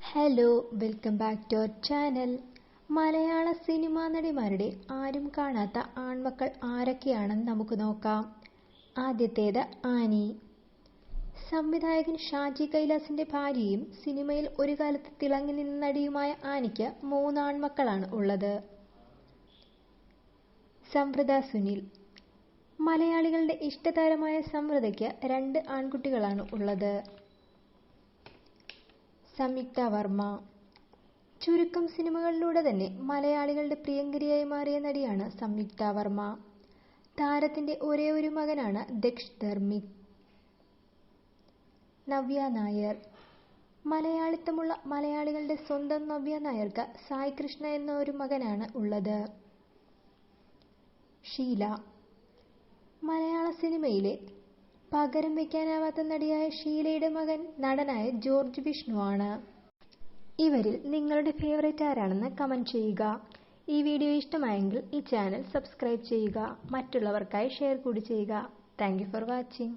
Hello, welcome back to our channel. മലയാള cinema നടിമാരുടെ ആരും കാണാത്ത ആൺമക്കൾ ആരൊക്കെയാണെന്ന് നമുക്ക് നോക്കാം. ആദ്യത്തേത് ആനി. സംവിധായകൻ ഷാജി കൈലാസിന്റെ ഭാര്യയും സിനിമയിൽ ഒരു കാലത്ത് തിളങ്ങി നിന്ന നടിയുമായ ആനിക്ക് 3 ആൺമക്കളാണ് ഉള്ളത്. സംവൃത സുനിൽ. മലയാളികളുടെ ഇഷ്ടതാരമായ സംവൃതയ്ക്ക് 2 ആൺകുട്ടികളാണ് ഉള്ളത്. സംയുക്ത വർമ്മ. ചുരുക്കം സിനിമകളിലൂടെ തന്നെ മലയാളികളുടെ പ്രിയങ്കരിയായി മാറിയ നടിയാണ് സംയുക്ത വർമ്മ. താരത്തിന്റെ ഒരേയൊരു മകനാണ് ദക്ഷ് ധർമ്മിക്. നവ്യ നായർ. മലയാളിത്തമുള്ള മലയാളികളുടെ സ്വന്തം നവ്യ നായർക്ക് സായി കൃഷ്ണ എന്ന ഒരു മകനാണ് ഉള്ളത്. ഷീല. മലയാള സിനിമയിലെ പകരം വയ്ക്കാനാവാത്ത നടിയായ ഷീലയുടെ മകൻ നടനായ ജോർജ് വിഷ്ണു ആണ്. ഇവരിൽ നിങ്ങളുടെ ഫേവറേറ്റ് ആരാണെന്ന് കമന്റ് ചെയ്യുക. ഈ വീഡിയോ ഇഷ്ടമായെങ്കിൽ ഈ ചാനൽ സബ്സ്ക്രൈബ് ചെയ്യുക. മറ്റുള്ളവർക്കായി ഷെയർ കൂടി ചെയ്യുക. Thank you for watching.